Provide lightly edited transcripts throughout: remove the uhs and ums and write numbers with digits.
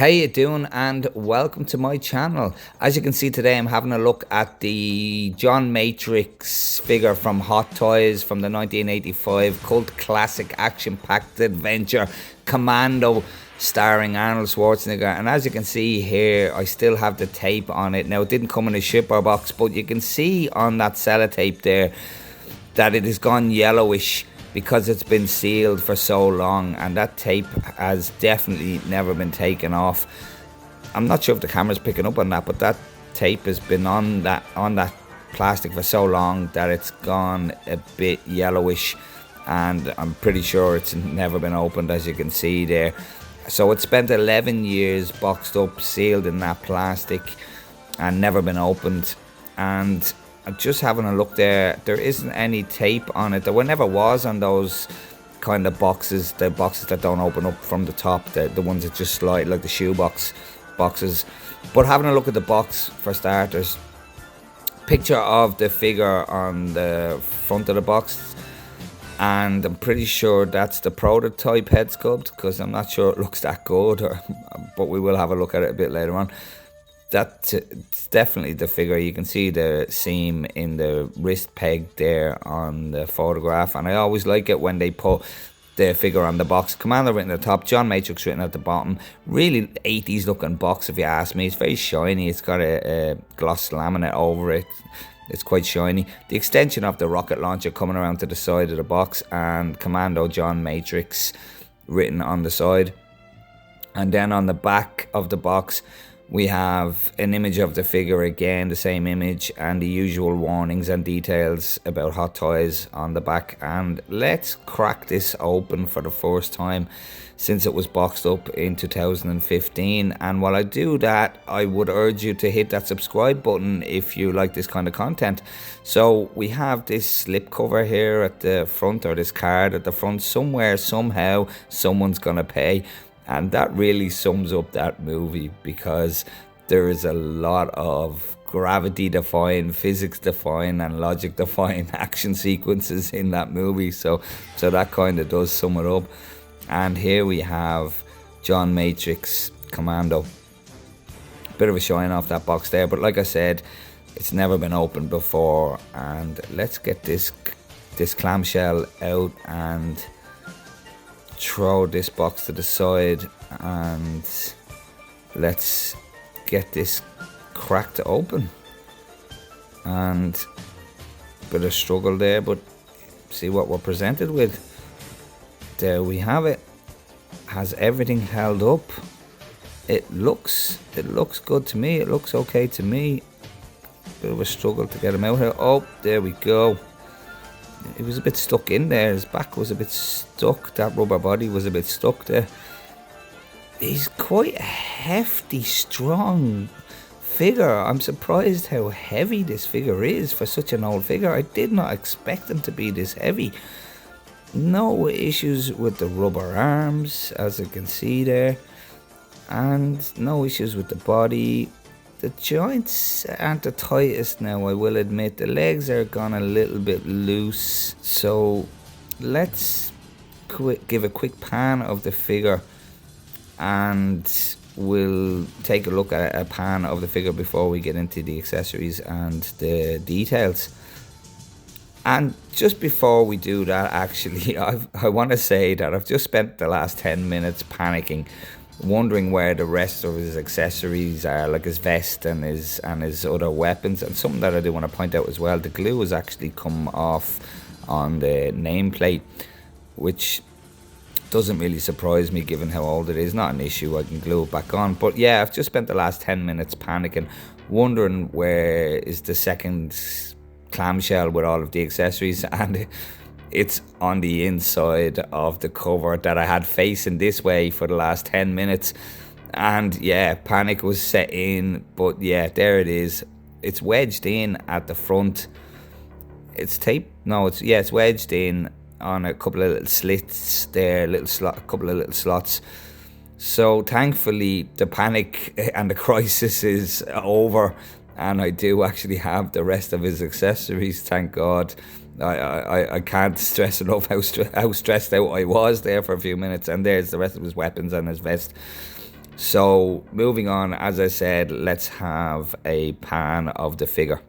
How you doing, and welcome to my channel. As you can see today, I'm having a look at the John Matrix figure from Hot Toys from the 1985 cult classic action-packed adventure Commando, starring Arnold Schwarzenegger. And as you can see here, I still have the tape on it. Now, it didn't come in a shipper box, but you can see on that sellotape there that it has gone yellowish because it's been sealed for so long, and that tape has definitely never been taken off. I'm not sure if the camera's picking up on that, but that tape has been on that plastic for so long that it's gone a bit yellowish, and I'm pretty sure it's never been opened, as you can see there. So it spent 11 years boxed up, sealed in that plastic, and never been opened. And just having a look there isn't any tape on it. There never was on those kind of boxes, the boxes that don't open up from the top, the ones that just slide, like the shoebox boxes. But having a look at the box for starters, picture of the figure on the front of the box, and I'm pretty sure that's the prototype head sculpt, because I'm not sure it looks that good, but we will have a look at it a bit later on. That's definitely the figure. You can see the seam in the wrist peg there on the photograph, and I always like it when they put the figure on the box. Commando written at the top, John Matrix written at the bottom. Really 80s looking box, if you ask me. It's very shiny. It's got a gloss laminate over it. It's quite shiny. The extension of the rocket launcher coming around to the side of the box, and Commando John Matrix written on the side. And then on the back of the box, we have an image of the figure again, the same image, and the usual warnings and details about Hot Toys on the back. And let's crack this open for the first time since it was boxed up in 2015. And while I do that, I would urge you to hit that subscribe button if you like this kind of content. So we have this slip cover here at the front, or this card at the front. Somewhere, somehow, someone's gonna pay. And that really sums up that movie, because there is a lot of gravity-defying, physics-defying, and logic-defying action sequences in that movie. So that kind of does sum it up. And here we have John Matrix Commando. Bit of a shine off that box there, but like I said, it's never been opened before. And let's get this clamshell out and throw this box to the side, and let's get this cracked open. And a bit of struggle there, but see what we're presented with. There we have it. Has everything held up? It looks good to me. It looks okay to me. Bit of a struggle to get him out here. Oh, there we go. It was a bit stuck in there. His back was a bit stuck. That rubber body was a bit stuck there. He's quite a hefty, strong figure. I'm surprised how heavy this figure is for such an old figure. I did not expect him to be this heavy. No issues with the rubber arms, as you can see there. And no issues with the body. The joints aren't the tightest now, I will admit. The legs are gone a little bit loose. So let's give a quick pan of the figure, and we'll take a look at a pan of the figure before we get into the accessories and the details. And just before we do that, actually, I want to say that I've just spent the last 10 minutes panicking, wondering where the rest of his accessories are, like his vest and his other weapons. And something that I do want to point out as well, the glue has actually come off on the nameplate, which doesn't really surprise me given how old it is. Not an issue, I can glue it back on. But yeah, I've just spent the last 10 minutes panicking, wondering where is the second clamshell with all of the accessories, and it's on the inside of the cover that I had facing this way for the last 10 minutes. And yeah, panic was set in, but yeah, there it is. It's wedged in at the front. It's taped, no, it's wedged in on a couple of little slits there, a couple of little slots. So thankfully the panic and the crisis is over, and I do actually have the rest of his accessories, thank God. I can't stress enough how stressed out I was there for a few minutes. And there's the rest of his weapons and his vest. So moving on, as I said, let's have a pan of the figure.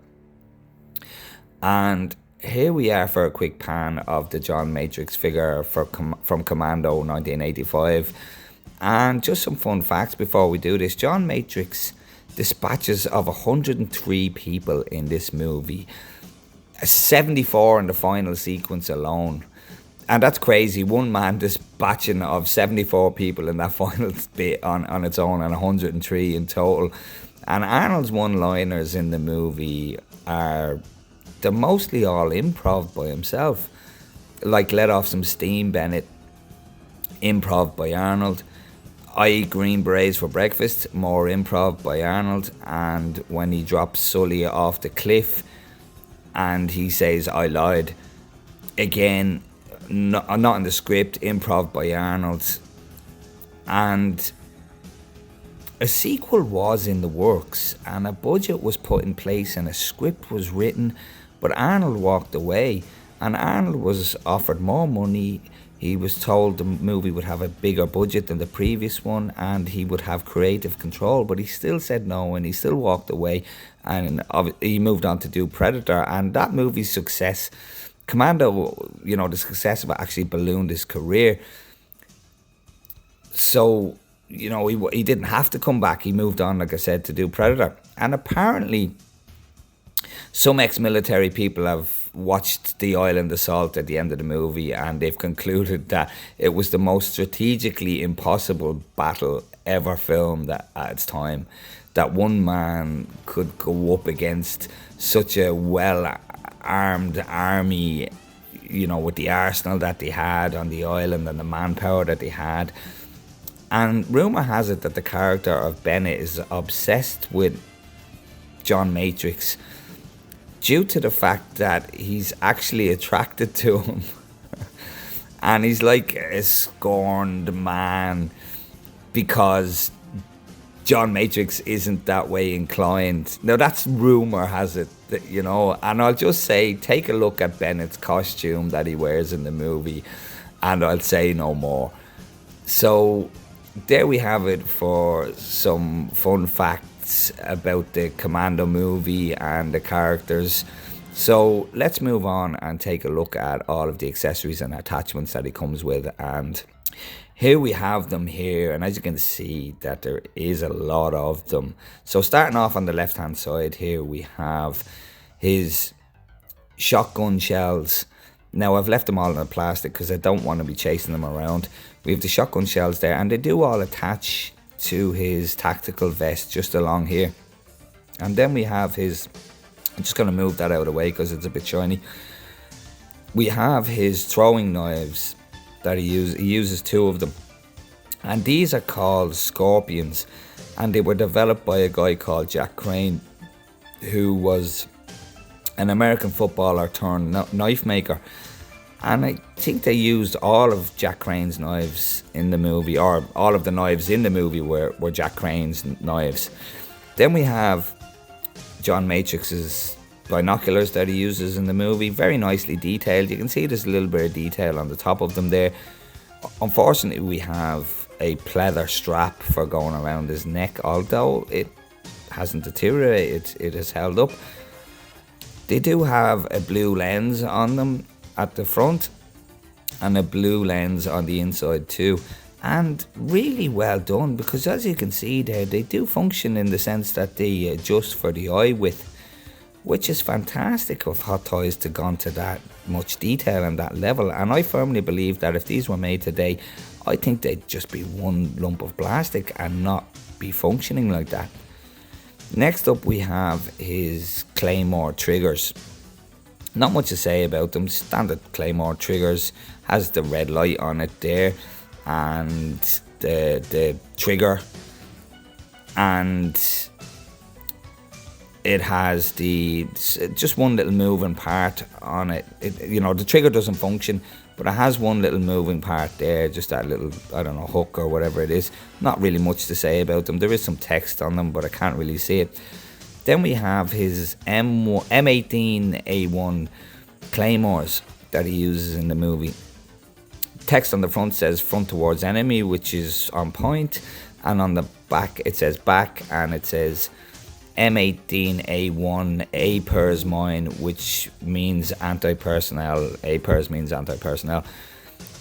And here we are for a quick pan of the John Matrix figure from Commando 1985. And just some fun facts before we do this. John Matrix dispatches of 103 people in this movie, 74 in the final sequence alone. And that's crazy. One man dispatching of 74 people in that final bit on its own, and 103 in total. And Arnold's one-liners in the movie they're mostly all improv by himself. Like Let Off Some Steam, Bennett, improv by Arnold. I Eat Green Berets for Breakfast, more improv by Arnold. And when he drops Sully off the cliff and he says, I lied, again, not in the script, improv by Arnold. And a sequel was in the works and a budget was put in place and a script was written, but Arnold walked away, and Arnold was offered more money. He was told the movie would have a bigger budget than the previous one and he would have creative control, but he still said no and he still walked away, and he moved on to do Predator. And that movie's success, Commando, the success of it actually ballooned his career. So, he didn't have to come back. He moved on, like I said, to do Predator. And apparently, some ex-military people have watched the island assault at the end of the movie and they've concluded that it was the most strategically impossible battle ever filmed at its time. That one man could go up against such a well-armed army, with the arsenal that they had on the island and the manpower that they had. And rumour has it that the character of Bennett is obsessed with John Matrix due to the fact that he's actually attracted to him. And he's like a scorned man because John Matrix isn't that way inclined. Now that's rumour has it, and I'll just say, take a look at Bennett's costume that he wears in the movie and I'll say no more. So there we have it for some fun facts about the Commando movie and the characters. So let's move on and take a look at all of the accessories and attachments that it comes with. And here we have them here, and as you can see that there is a lot of them. So starting off on the left hand side here, we have his shotgun shells. Now I've left them all in the plastic because I don't want to be chasing them around. We have the shotgun shells there, and they do all attach to his tactical vest just along here. And then we have his, I'm just going to move that out of the way because it's a bit shiny. We have his throwing knives that he uses 2 of them. And these are called Scorpions, and they were developed by a guy called Jack Crane, who was an American footballer turned knife maker. And I think they used all of Jack Crane's knives in the movie, or all of the knives in the movie were Jack Crane's knives. Then we have John Matrix's binoculars that he uses in the movie, very nicely detailed. You can see there's a little bit of detail on the top of them there. Unfortunately, we have a pleather strap for going around his neck, although it hasn't deteriorated, it has held up. They do have a blue lens on them at the front and a blue lens on the inside too, and really well done, because as you can see there, they do function in the sense that they adjust for the eye width, which is fantastic of Hot Toys to gone to that much detail and that level. And I firmly believe that if these were made today, I think they'd just be one lump of plastic and not be functioning like that. Next up we have his Claymore triggers. Not much to say about them. Standard Claymore triggers, has the red light on it there, and the trigger, and it has just one little moving part on it. The trigger doesn't function, but it has one little moving part there, just that little, I don't know, hook or whatever it is. Not really much to say about them. There is some text on them, but I can't really see it. Then we have his M18A1 Claymores that he uses in the movie. Text on the front says front towards enemy, which is on point. and on the back it says back, and it says M18A1 A pers mine, which means anti-personnel. A pers means anti-personnel.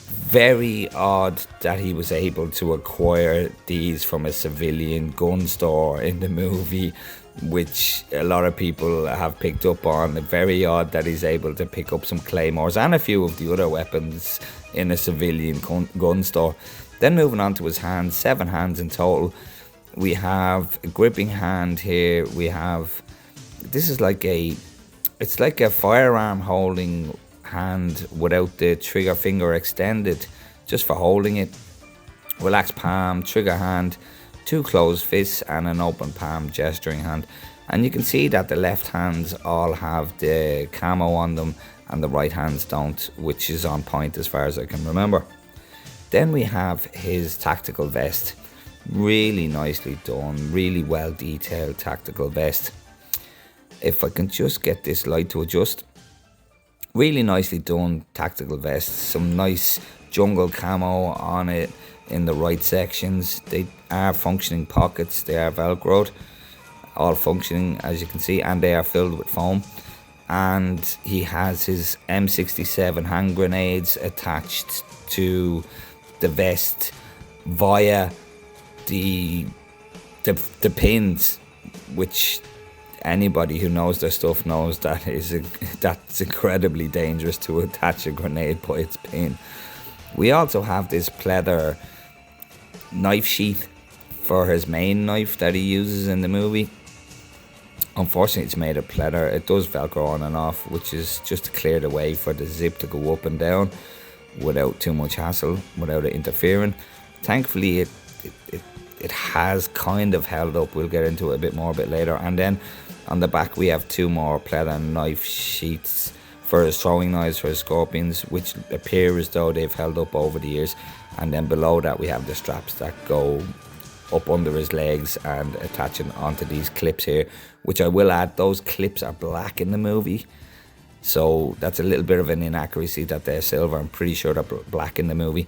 Very odd that he was able to acquire these from a civilian gun store in the movie, which a lot of people have picked up on. Very odd that he's able to pick up some claymores and a few of the other weapons in a civilian gun store. Then moving on to his hands, 7 hands in total. We have a gripping hand here. We have, this is like it's like a firearm holding hand without the trigger finger extended, just for holding it. Relaxed palm, trigger hand, 2 closed fists, and an open palm gesturing hand. And you can see that the left hands all have the camo on them and the right hands don't, which is on point as far as I can remember. Then we have his tactical vest. Really nicely done, really well detailed tactical vest. If I can just get this light to adjust. Really nicely done tactical vest. Some nice jungle camo on it in the right sections. They are functioning pockets. They are velcroed, all functioning as you can see, and they are filled with foam. And he has his M67 hand grenades attached to the vest via the pins, which anybody who knows their stuff knows that's incredibly dangerous to attach a grenade by its pin. We also have this pleather knife sheath for his main knife that he uses in the movie. Unfortunately, it's made of pleather. It does velcro on and off, which is just to clear the way for the zip to go up and down without too much hassle, without it interfering. Thankfully, it has kind of held up. We'll get into it a bit more a bit later. And then on the back we have 2 more pleather knife sheaths for his throwing knives, for his scorpions, which appear as though they've held up over the years. And then below that we have the straps that go up under his legs and attaching onto these clips here, which I will add, those clips are black in the movie, so that's a little bit of an inaccuracy that they're silver. I'm pretty sure they're black in the movie.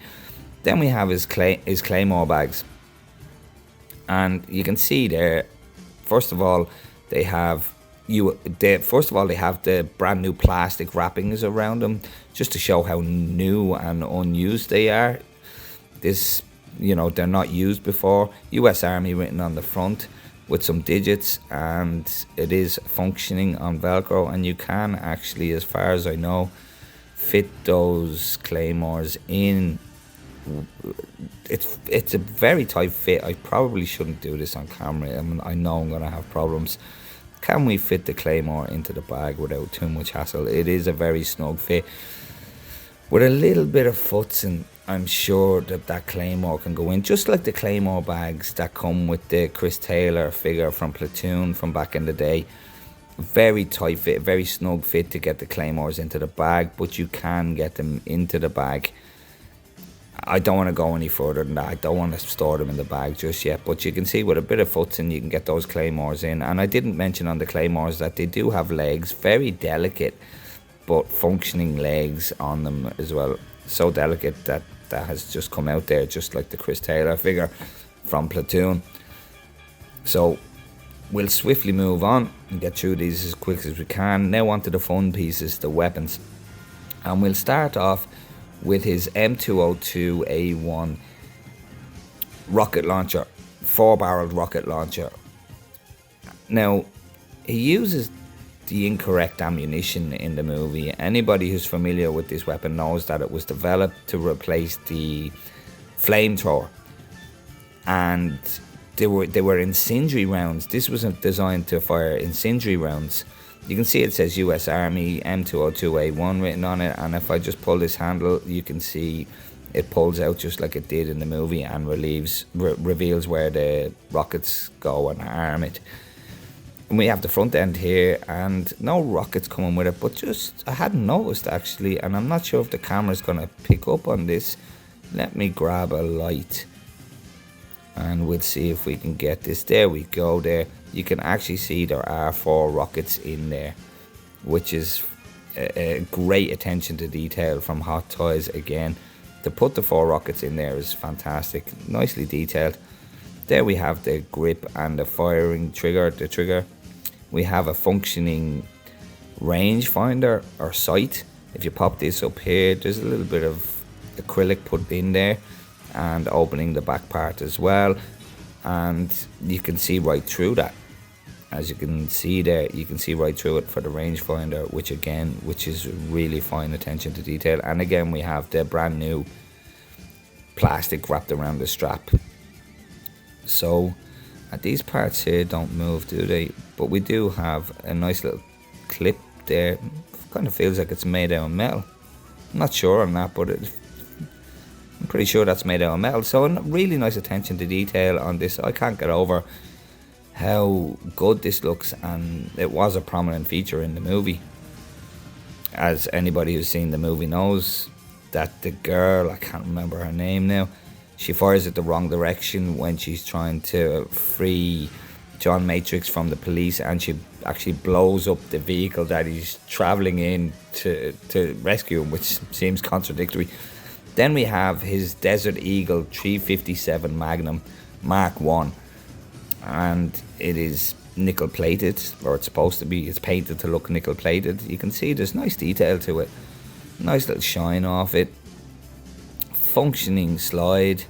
Then we have his claymore bags, and you can see there, first of all they have the brand new plastic wrappings around them, just to show how new and unused they are. This, you know, they're not used before. US Army written on the front with some digits, and it is functioning on Velcro, and you can actually, as far as I know, fit those claymores in. It's a very tight fit. I probably shouldn't do this on camera. I know I'm going to have problems. Can we fit the claymore into the bag without too much hassle? It is a very snug fit. With a little bit of futzing, I'm sure that claymore can go in, just like the claymore bags that come with the Chris Taylor figure from Platoon from back in the day. Very tight fit, very snug fit to get the claymores into the bag, but you can get them into the bag. I don't want to go any further than that. I don't want to store them in the bag just yet, but you can see with a bit of futzing you can get those claymores in. And I didn't mention on the claymores that they do have legs, very delicate but functioning legs on them as well. So delicate that has just come out there, just like the Chris Taylor figure from Platoon. So we'll swiftly move on and get through these as quick as we can. Now onto the fun pieces, the weapons. And we'll start off with his M202A1 rocket launcher, 4-barreled rocket launcher. Now, he uses the incorrect ammunition in the movie. Anybody who's familiar with this weapon knows that it was developed to replace the flamethrower, and they were incendiary rounds. This was designed to fire incendiary rounds. You can see it says US Army M202A1 written on it, and if I just pull this handle, you can see it pulls out just like it did in the movie and reveals where the rockets go and arm it. And we have the front end here, and no rockets coming with it, but just, I hadn't noticed actually, and I'm not sure if the camera's going to pick up on this. Let me grab a light and we'll see if we can get this. There we go. There you can actually see there are 4 rockets in there, which is a great attention to detail from Hot Toys. Again, to put the 4 rockets in there is fantastic, nicely detailed. There we have the grip and the firing trigger, the trigger. We have a functioning rangefinder or sight. If you pop this up here, there's a little bit of acrylic put in there and opening the back part as well, and you can see right through that. As you can see there, you can see right through it for the rangefinder, which is really fine attention to detail. And again, we have the brand new plastic wrapped around the strap. So these parts here don't move, do they? But we do have a nice little clip there. Kind of feels like it's made out of metal. I'm not sure on that, but I'm pretty sure that's made out of metal. So a really nice attention to detail on this. I can't get over how good this looks, and it was a prominent feature in the movie. As anybody who's seen the movie knows, that the girl, I can't remember her name now, she fires it the wrong direction when she's trying to free John Matrix from the police, and she actually blows up the vehicle that he's travelling in to rescue him, which seems contradictory. Then we have his Desert Eagle 357 Magnum Mark 1, and it is nickel plated, or it's supposed to be. It's painted to look nickel plated. You can see there's nice detail to it, nice little shine off it, functioning slide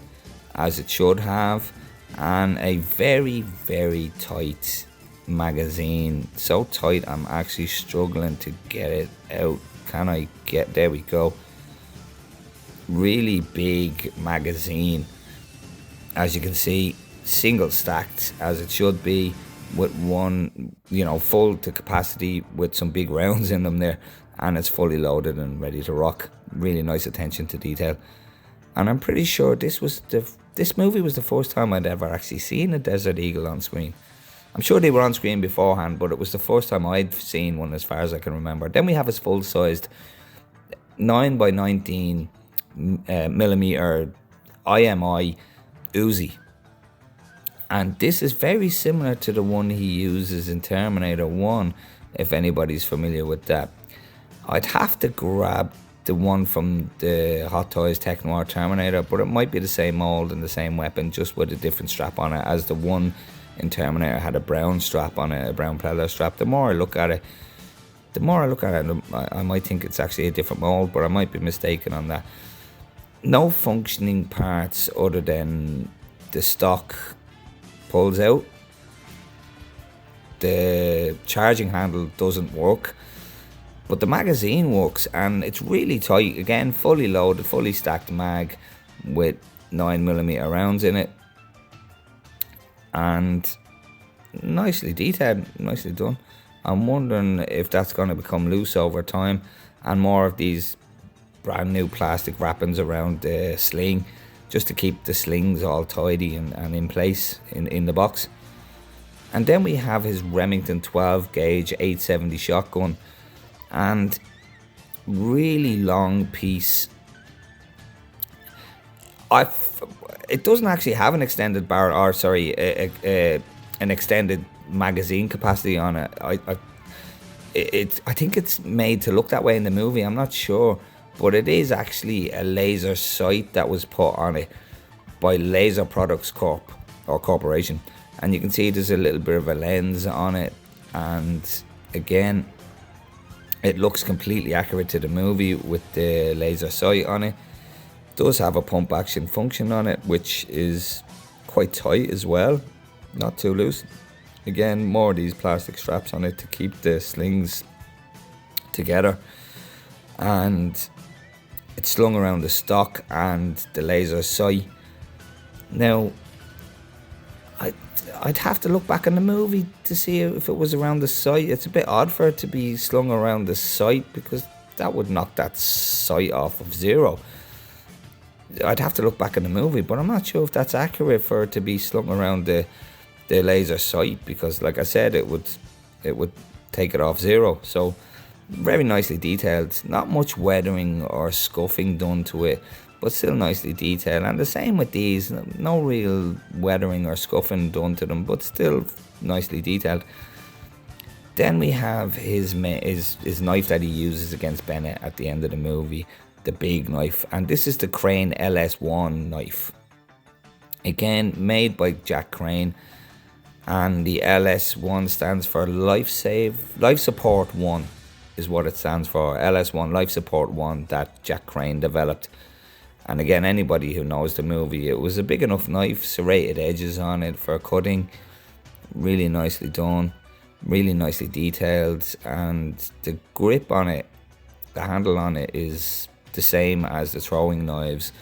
as it should have, and a very, very tight magazine. So tight I'm actually struggling to get it out. Can I get, there we go. Really big magazine, as you can see, single stacked as it should be, with one, full to capacity with some big rounds in them there, and it's fully loaded and ready to rock. Really nice attention to detail. And I'm pretty sure this movie was the first time I'd ever actually seen a Desert Eagle on screen. I'm sure they were on screen beforehand, but it was the first time I'd seen one as far as I can remember. Then we have his full-sized 9x19 millimeter IMI Uzi. And this is very similar to the one he uses in Terminator 1, if anybody's familiar with that. I'd have to grab the one from the Hot Toys Tech Noir Terminator, but it might be the same mold and the same weapon, just with a different strap on it, as the one in Terminator had a brown strap on it, a brown pleather strap. The more I look at it, I might think it's actually a different mold, but I might be mistaken on that. No functioning parts other than the stock pulls out. The charging handle doesn't work, but the magazine works, and it's really tight. Again, fully loaded, fully stacked mag with 9mm rounds in it, and nicely detailed, nicely done. I'm wondering if that's going to become loose over time, and more of these brand new plastic wrappings around the sling, just to keep the slings all tidy and in place in the box. And then we have his Remington 12 gauge 870 shotgun, and really long piece. It doesn't actually have an extended barrel, or sorry, an extended magazine capacity on it. I think it's made to look that way in the movie. I'm not sure, but it is actually a laser sight that was put on it by Laser Products Corp or Corporation, and you can see there's a little bit of a lens on it, and again, it looks completely accurate to the movie with the laser sight on it. It does have a pump action function on it, which is quite tight as well, not too loose. Again, more of these plastic straps on it to keep the slings together, and it's slung around the stock and the laser sight. Now, I'd have to look back in the movie to see if it was around the sight. It's a bit odd for it to be slung around the sight, because that would knock that sight off of zero. I'd have to look back in the movie, but I'm not sure if that's accurate for it to be slung around the laser sight, because like I said, it would take it off zero. So very nicely detailed, not much weathering or scuffing done to it, but still nicely detailed. And the same with these, no real weathering or scuffing done to them, but still nicely detailed. Then we have his knife that he uses against Bennett at the end of the movie, the big knife, and this is the Crane LS1 knife. Again, made by Jack Crane, and the LS1 stands for Life Support 1 is what it stands for. LS1, Life Support 1, that Jack Crane developed. And again, anybody who knows the movie, it was a big enough knife, serrated edges on it for cutting, really nicely done, really nicely detailed, and the grip on it, the handle on it is the same as the throwing knives,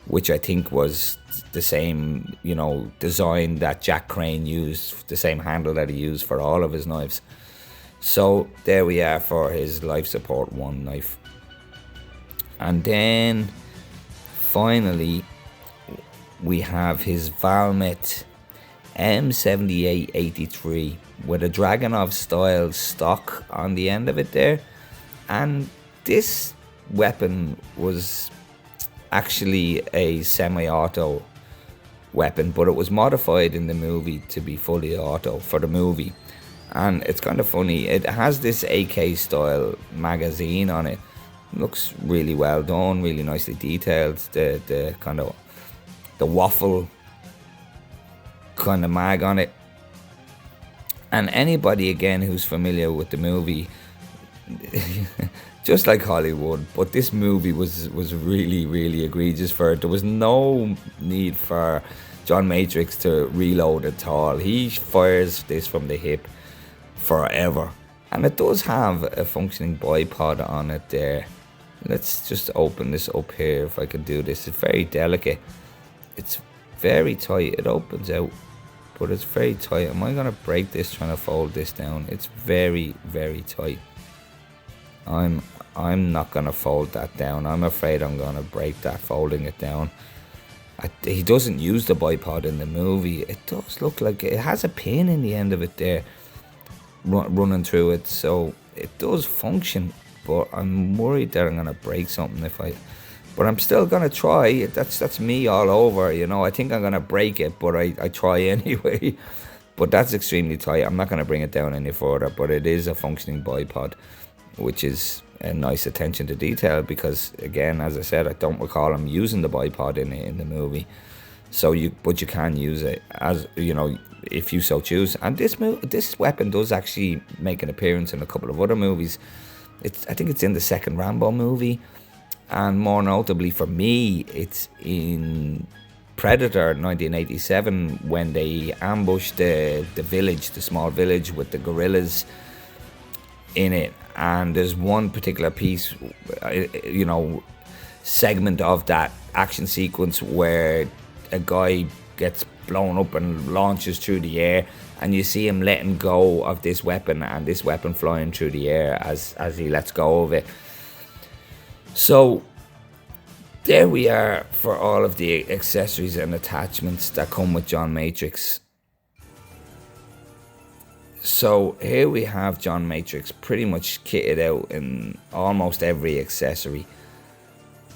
which I think was the same, design that Jack Crane used, the same handle that he used for all of his knives. So there we are for his Life Support 1 knife. And then finally we have his Valmet M7883 with a Dragunov style stock on the end of it there. And this weapon was actually a semi-auto weapon, but it was modified in the movie to be fully auto for the movie. And it's kind of funny, it has this AK style magazine on it. Looks really well done, really nicely detailed. The kind of the waffle kind of mag on it. And anybody again who's familiar with the movie, just like Hollywood, but this movie was really, really egregious for it. There was no need for John Matrix to reload at all. He fires this from the hip forever. And it does have a functioning bipod on it there. Let's just open this up here if I can do this. It's very delicate. It's very tight. It opens out, but it's very tight. Am I going to break this trying to fold this down? It's very, very tight. I'm not going to fold that down. I'm afraid I'm going to break that folding it down. He doesn't use the bipod in the movie. It does look like it has a pin in the end of it there running through it, so it does function, but I'm worried that I'm going to break something but I'm still going to try. That's me all over, I think I'm going to break it, but I try anyway. But that's extremely tight. I'm not going to bring it down any further, but it is a functioning bipod, which is a nice attention to detail, because again, as I said, I don't recall him using the bipod in the movie. But you can use it as if you so choose. And this weapon does actually make an appearance in a couple of other movies. I think it's in the second Rambo movie, and more notably for me, it's in Predator 1987 when they ambushed the village, the small village with the gorillas in it. And there's one particular piece, segment of that action sequence where a guy gets blown up and launches through the air, and you see him letting go of this weapon, and this weapon flying through the air as he lets go of it. So there we are for all of the accessories and attachments that come with John Matrix. So here we have John Matrix pretty much kitted out in almost every accessory,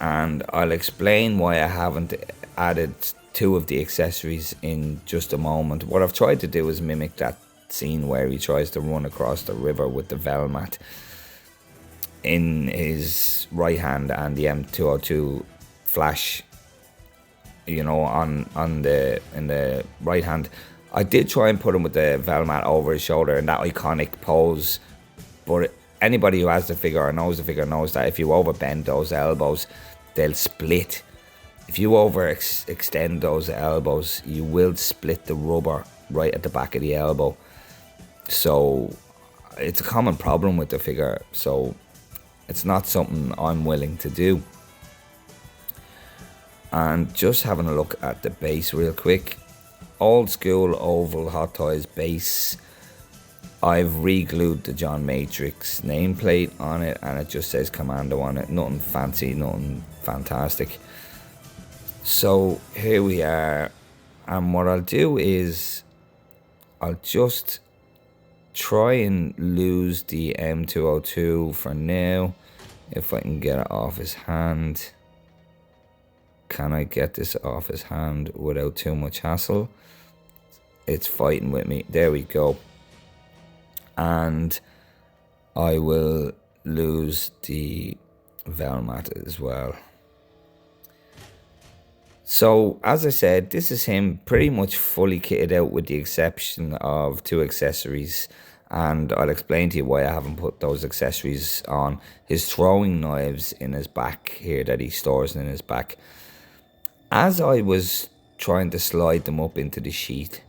and I'll explain why I haven't added two of the accessories in just a moment. What I've tried to do is mimic that scene where he tries to run across the river with the Velmat in his right hand and the M202 flash, in the right hand. I did try and put him with the Velmat over his shoulder in that iconic pose, but anybody who has the figure or knows the figure knows that if you overbend those elbows, they'll split. If you overextend those elbows, you will split the rubber right at the back of the elbow. So it's a common problem with the figure, so it's not something I'm willing to do. And just having a look at the base real quick. Old school oval Hot Toys base. I've re-glued the John Matrix nameplate on it, and it just says Commando on it. Nothing fancy, nothing fantastic. So here we are, and what I'll do is I'll just try and lose the M202 for now, if I can get it off his hand. Can I get this off his hand without too much hassle? It's fighting with me. There we go. And I will lose the Velmat as well. So, as I said, this is him pretty much fully kitted out with the exception of two accessories. And I'll explain to you why I haven't put those accessories on. His throwing knives in his back here that he stores in his back. As I was trying to slide them up into the sheath,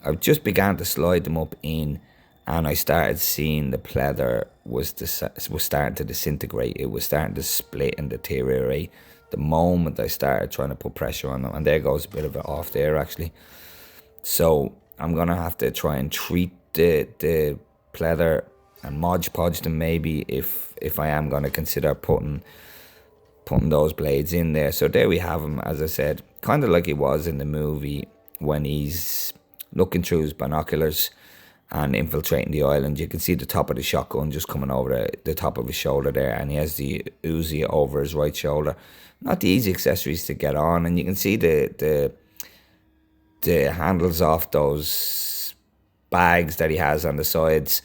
I just began to slide them up in, and I started seeing the pleather was starting to disintegrate. It was starting to split and deteriorate the moment I started trying to put pressure on them. And there goes a bit of it off there, actually. So I'm going to have to try and treat the pleather and Mod Podge them maybe if I am going to consider putting those blades in there. So there we have him, as I said, kind of like he was in the movie when he's looking through his binoculars and infiltrating the island. You can see the top of the shotgun just coming over the top of his shoulder there, and he has the Uzi over his right shoulder. Not the easy accessories to get on, and you can see the handles off those bags that he has on the sides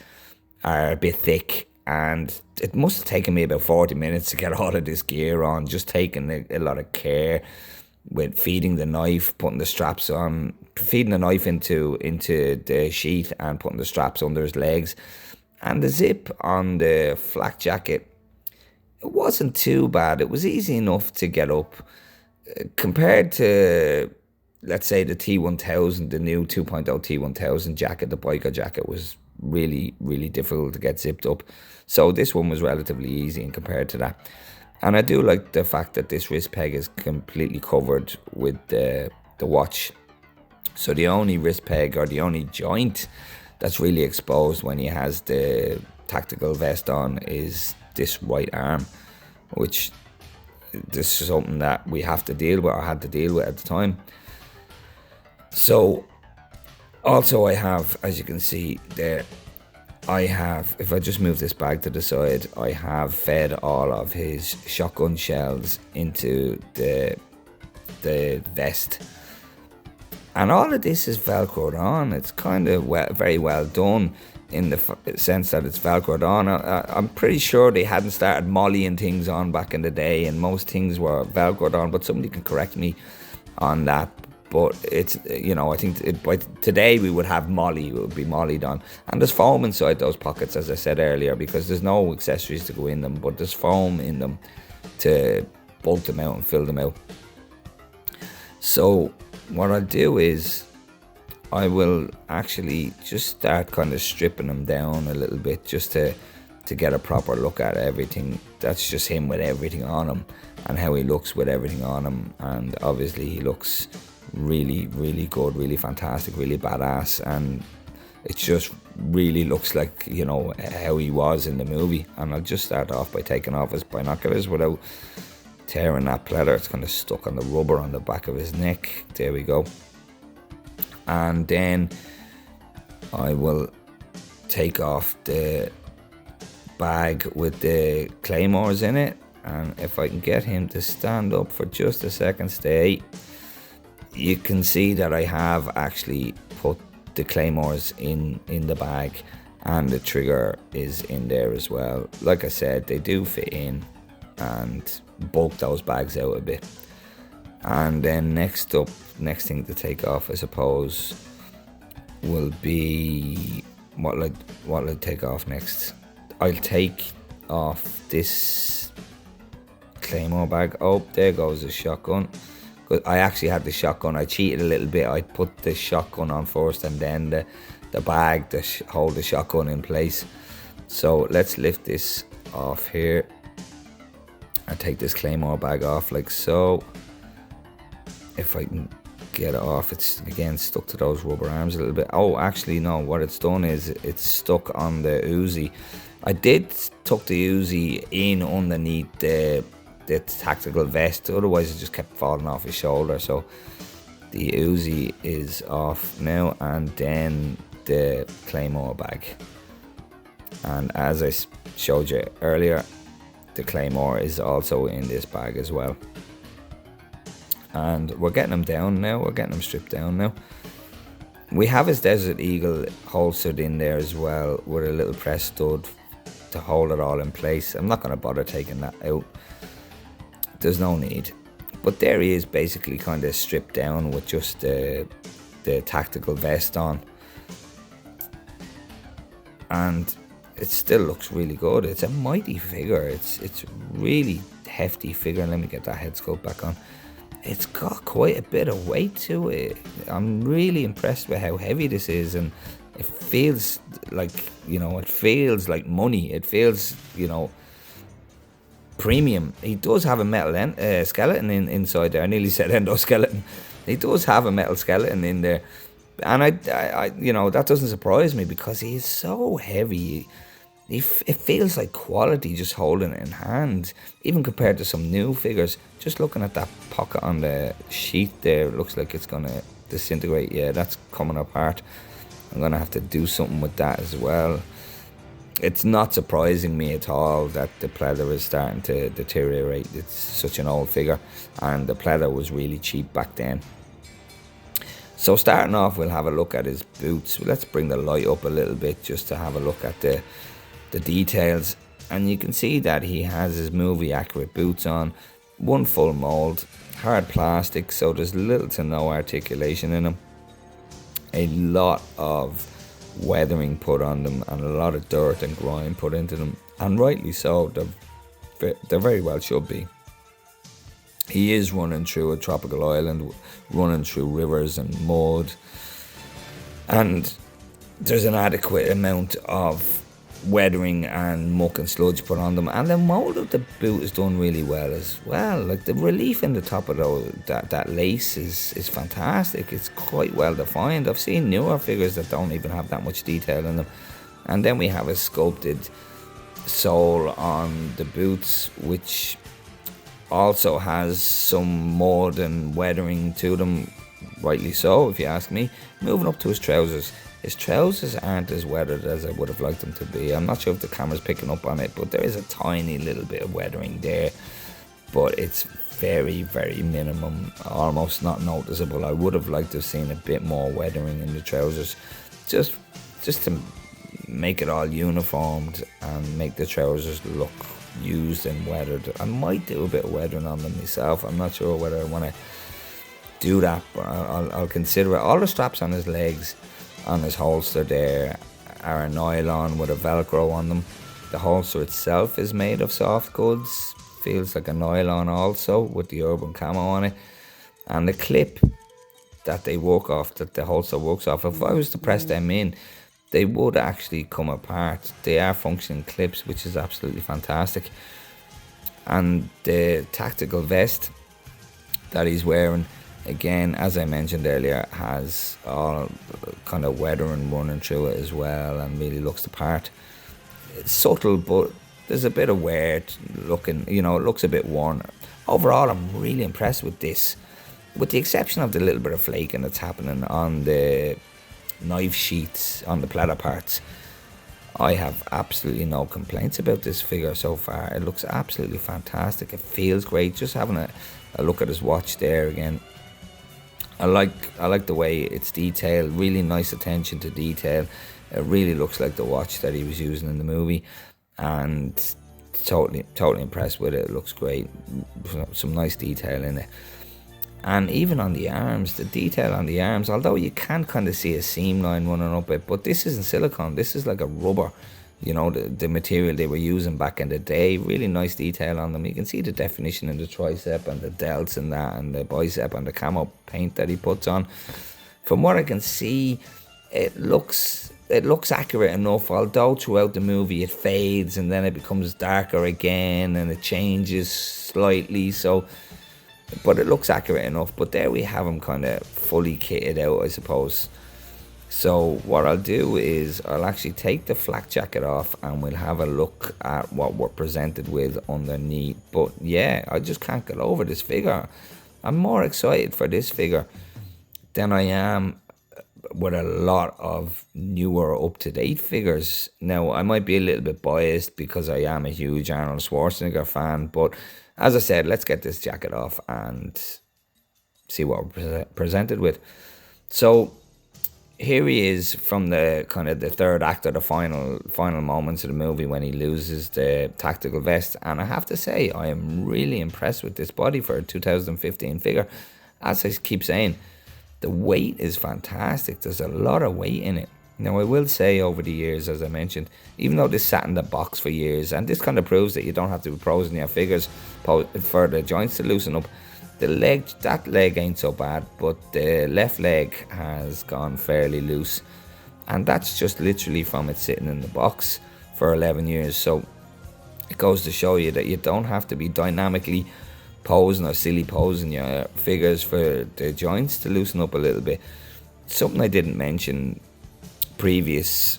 are a bit thick, and it must have taken me about 40 minutes to get all of this gear on, just taking a lot of care with feeding the knife, putting the straps on, feeding the knife into the sheath and putting the straps under his legs. And the zip on the flak jacket, it wasn't too bad. It was easy enough to get up. Compared to, let's say, the T1000, the new 2.0 T1000 jacket, the biker jacket was really, really difficult to get zipped up. So this one was relatively easy in compared to that. And I do like the fact that this wrist peg is completely covered with the watch. So the only wrist peg or the only joint that's really exposed when he has the tactical vest on is this right arm, which this is something that we have to deal with, or had to deal with at the time. So also I have, as you can see there, I have, if I just move this bag to the side, I have fed all of his shotgun shells into the vest. And all of this is velcroed on. It's kind of very well done in the sense that it's velcroed on. I'm pretty sure they hadn't started mollying things on back in the day, and most things were velcroed on, but somebody can correct me on that. But it's, I think by today we would have molly, it would be mollied on. And there's foam inside those pockets, as I said earlier, because there's no accessories to go in them, but there's foam in them to bulk them out and fill them out. So what I'll do is I will actually just start kind of stripping them down a little bit, just to get a proper look at everything. That's just him with everything on him and how he looks with everything on him. And obviously he looks really, really good, really fantastic, really badass, and it just really looks like, how he was in the movie. And I'll just start off by taking off his binoculars without tearing that pleather. It's kind of stuck on the rubber on the back of his neck. There we go. And then I will take off the bag with the claymores in it, and if I can get him to stand up for just a second, stay, you can see that I have actually put the claymores in the bag, and the trigger is in there as well. Like I said, they do fit in and bulk those bags out a bit. And then next thing to take off, I suppose, will be what I'll take off next. I'll take off this claymore bag. Oh, there goes the shotgun. I actually had the shotgun. I cheated a little bit. I put the shotgun on first and then the bag to hold the shotgun in place. So let's lift this off here and take this claymore bag off like so. If I can get it off, it's again stuck to those rubber arms a little bit. Oh, actually no, what it's done is it's stuck on the Uzi. I did tuck the Uzi in underneath the tactical vest, otherwise it just kept falling off his shoulder. So the Uzi is off now, and then the claymore bag. And as I showed you earlier, the claymore is also in this bag as well. And we're getting them down now, we're getting them stripped down now. We have his Desert Eagle holstered in there as well with a little press stud to hold it all in place. I'm not going to bother taking that out. There's no need. But there he is, basically kind of stripped down with just the tactical vest on, and it still looks really good. It's a mighty figure. It's really hefty figure. Let me get that head sculpt back on. It's got quite a bit of weight to it. I'm really impressed with how heavy this is, and it feels like, it feels like money. It feels, premium. He does have a metal skeleton inside there. I nearly said endoskeleton. He does have a metal skeleton in there, and I that doesn't surprise me because he is so heavy. It feels like quality just holding it in hand, even compared to some new figures. Just looking at that pocket on the sheet there, it looks like it's gonna disintegrate. Yeah, that's coming apart. I'm gonna have to do something with that as well. It's not surprising me at all that the pleather is starting to deteriorate. It's such an old figure, and the pleather was really cheap back then. So starting off, we'll have a look at his boots. Let's bring the light up a little bit just to have a look at the details. And you can see that he has his movie accurate boots on, one full mold, hard plastic, so there's little to no articulation in them. A lot of weathering put on them, and a lot of dirt and grime put into them, and rightly so. They very well should be. He is running through a tropical island, running through rivers and mud, and there's an adequate amount of weathering and muck and sludge put on them, and the mold of the boot is done really well as well. Like the relief in the top of that lace is fantastic. It's quite well defined. I've seen newer figures that don't even have that much detail in them. And then we have a sculpted sole on the boots, which also has some mud and weathering to them, rightly so if you ask me. Moving up to his trousers. His trousers aren't as weathered as I would have liked them to be. I'm not sure if the camera's picking up on it, but there is a tiny little bit of weathering there. But it's very, very minimum, almost not noticeable. I would have liked to have seen a bit more weathering in the trousers, just to make it all uniformed and make the trousers look used and weathered. I might do a bit of weathering on them myself. I'm not sure whether I want to do that, but I'll consider it. All the straps on his legs, on his holster there, are a nylon with a velcro on them. The holster itself is made of soft goods, feels like a nylon also, with the urban camo on it. And the clip that they work off, that the holster works off, if I was to press them in, they would actually come apart. They are functioning clips, which is absolutely fantastic. And the tactical vest that he's wearing, again, as I mentioned earlier, has all kind of weathering running through it as well, and really looks the part. It's subtle, but there's a bit of wear looking, it looks a bit worn. Overall, I'm really impressed with this, with the exception of the little bit of flaking that's happening on the knife sheaths on the pleather parts. I have absolutely no complaints about this figure so far. It looks absolutely fantastic. It feels great. Just having a look at his watch there again. I like the way it's detailed. Really nice attention to detail. It really looks like the watch that he was using in the movie, and totally impressed with it. It looks great. Some nice detail in it. And even on the arms, the detail on the arms, although you can kind of see a seam line running up it, but this isn't silicone, this is like a rubber, the material they were using back in the day. Really nice detail on them. You can see the definition in the tricep and the delts and that, and the bicep and the camo paint that he puts on. From what I can see, it looks accurate enough, although throughout the movie it fades and then it becomes darker again and it changes slightly, but it looks accurate enough. But there we have him kind of fully kitted out, I suppose. So what I'll do is I'll actually take the flak jacket off and we'll have a look at what we're presented with underneath. But yeah, I just can't get over this figure. I'm more excited for this figure than I am with a lot of newer up-to-date figures. Now, I might be a little bit biased because I am a huge Arnold Schwarzenegger fan, but as I said, let's get this jacket off and see what we're presented with. So here he is from the kind of the third act of the final moments of the movie when he loses the tactical vest, and I have to say I am really impressed with this body for a 2015 figure. As I keep saying, the weight is fantastic. There's a lot of weight in it. Now, I will say over the years, as I mentioned, even though this sat in the box for years, and this kind of proves that you don't have to be pros in your figures for the joints to loosen up. That leg ain't so bad, but the left leg has gone fairly loose, and that's just literally from it sitting in the box for 11 years. So it goes to show you that you don't have to be dynamically posing or silly posing your figures for the joints to loosen up a little bit. Something I didn't mention previous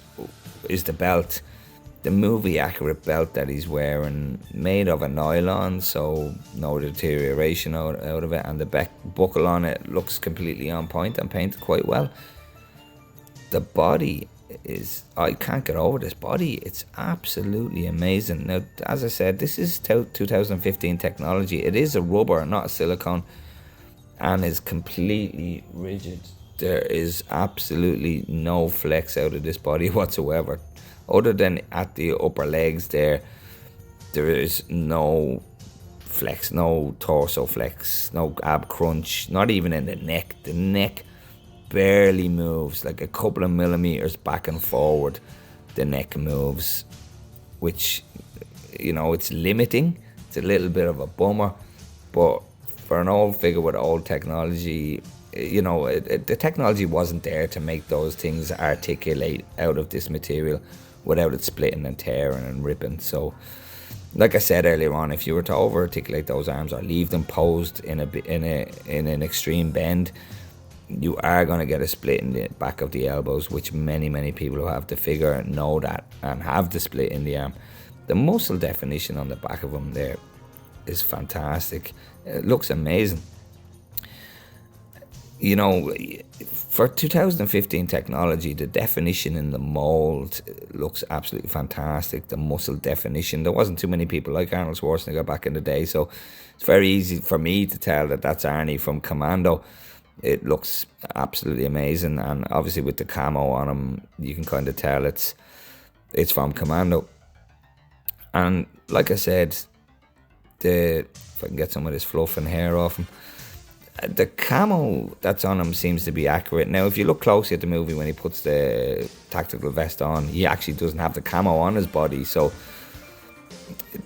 is the belt. The movie accurate belt that he's wearing, made of a nylon, so no deterioration out of it, and the buckle on it looks completely on point and painted quite well. The body is, I can't get over this body. It's absolutely amazing. Now, as I said, this is 2015 technology. It is a rubber, not a silicone, and is completely rigid. There is absolutely no flex out of this body whatsoever. Other than at the upper legs there is no flex, no torso flex, no ab crunch, not even in the neck. The neck barely moves, like a couple of millimeters back and forward. The neck moves, which, it's limiting. It's a little bit of a bummer, but for an old figure with old technology, the technology wasn't there to make those things articulate out of this material without it splitting and tearing and ripping. So, like I said earlier on, if you were to over articulate those arms or leave them posed in an extreme bend, you are going to get a split in the back of the elbows, which many people who have the figure know that and have the split in the arm. The muscle definition on the back of them there is fantastic. It looks amazing. For 2015 technology, the definition in the mold looks absolutely fantastic. The muscle definition. There wasn't too many people like Arnold Schwarzenegger back in the day, so it's very easy for me to tell that that's Arnie from Commando. It looks absolutely amazing, and obviously with the camo on him, you can kind of tell it's from Commando. And like I said, if I can get some of this fluff and hair off him, the camo that's on him seems to be accurate. Now, if you look closely at the movie when he puts the tactical vest on, he actually doesn't have the camo on his body. So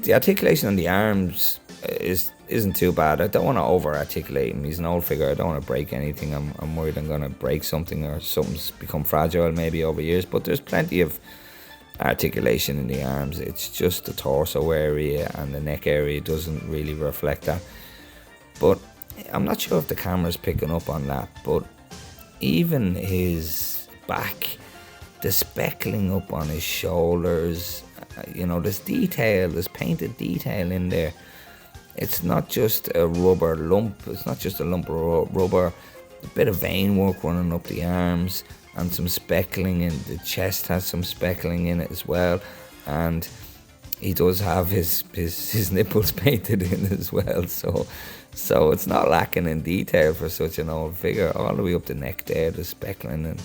the articulation on the arms isn't too bad. I don't want to over-articulate him. He's an old figure. I don't want to break anything. I'm worried I'm going to break something or something's become fragile maybe over years. But there's plenty of articulation in the arms. It's just the torso area and the neck area doesn't really reflect that. But I'm not sure if the camera's picking up on that, but even his back, the speckling up on his shoulders, there's detail, there's painted detail in there. It's not just a rubber lump, it's not just a lump of rubber, a bit of vein work running up the arms and some speckling, and the chest has some speckling in it as well, and he does have his nipples painted in as well, so it's not lacking in detail for such an old figure. All the way up the neck there, the speckling, and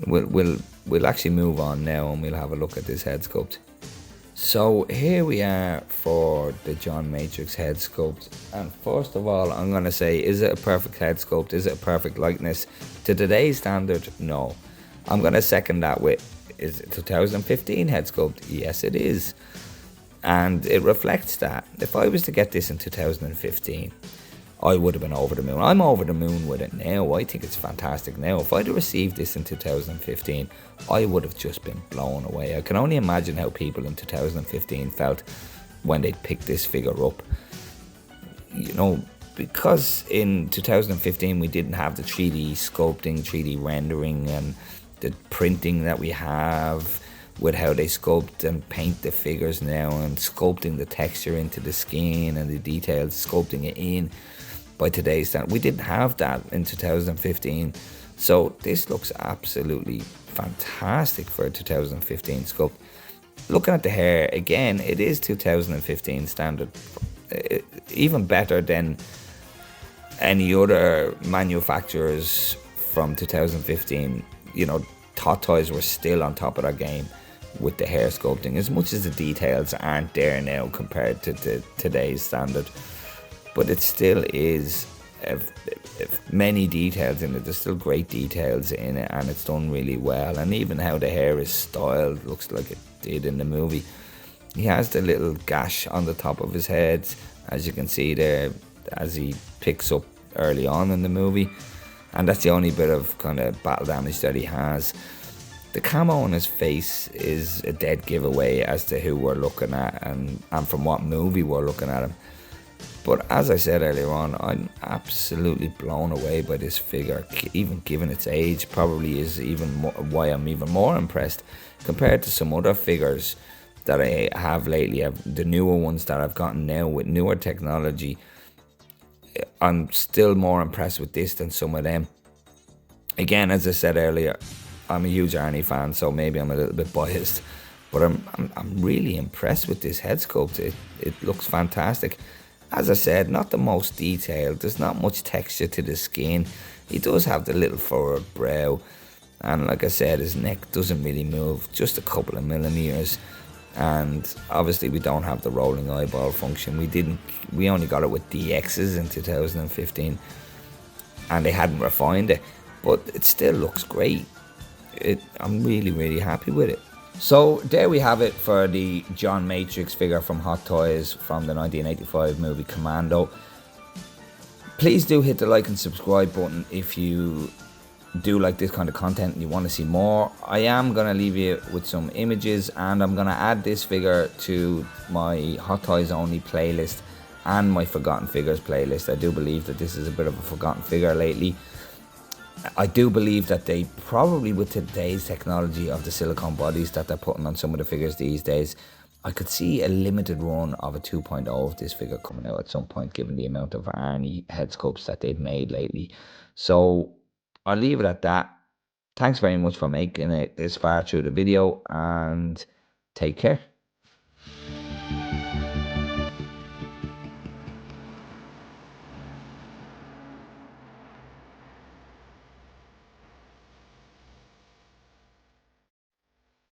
we'll actually move on now and we'll have a look at this head sculpt. So here we are for the John Matrix head sculpt, and first of all I'm going to say, is it a perfect head sculpt? Is it a perfect likeness? To today's standard, no. I'm going to second that with, is it 2015 head sculpt? Yes, it is. And it reflects that. If I was to get this in 2015, I would have been over the moon. I'm over the moon with it now. I think it's fantastic now. If I'd have received this in 2015, I would have just been blown away. I can only imagine how people in 2015 felt when they picked this figure up. Because in 2015 we didn't have the 3D sculpting, 3D rendering, and the printing that we have with how they sculpt and paint the figures now, and sculpting the texture into the skin and the details, sculpting it in by today's standard. We didn't have that in 2015. So this looks absolutely fantastic for a 2015 sculpt. Looking at the hair, again, it is 2015 standard. Even better than any other manufacturers from 2015 you know, Hot Toys were still on top of their game with the hair sculpting, as much as the details aren't there now compared to today's standard. But it still is many details in it. There's still great details in it, and it's done really well. And even how the hair is styled looks like it did in the movie. He has the little gash on the top of his head, as you can see there, as he picks up early on in the movie. And that's the only bit of kind of battle damage that he has. The camo on his face is a dead giveaway as to who we're looking at and from what movie we're looking at him. But as I said earlier on, I'm absolutely blown away by this figure, even given its age. Probably is even more, why I'm even more impressed compared to some other figures that I have lately. The newer ones that I've gotten now with newer technology, I'm still more impressed with this than some of them. Again, as I said earlier, I'm a huge Arnie fan, so maybe I'm a little bit biased, but I'm really impressed with this head sculpt. It looks fantastic. As I said, not the most detailed. There's not much texture to the skin. He does have the little furrowed brow, and like I said, his neck doesn't really move, just a couple of millimeters. And obviously we don't have the rolling eyeball function. We only got it with DXs in 2015, and they hadn't refined it, but it still looks great. I'm really happy with it. So there we have it for the John Matrix figure from Hot Toys from the 1985 movie Commando. Please do hit the like and subscribe button if you do like this kind of content and you want to see more. I am going to leave you with some images, and I'm going to add this figure to my Hot Toys only playlist and my Forgotten Figures playlist. I do believe that this is a bit of a forgotten figure lately. I do believe that they probably, with today's technology of the silicone bodies that they're putting on some of the figures these days, I could see a limited run of a 2.0 of this figure coming out at some point, given the amount of Arnie head sculpts that they've made lately. So I'll leave it at that. Thanks very much for making it this far through the video, and take care.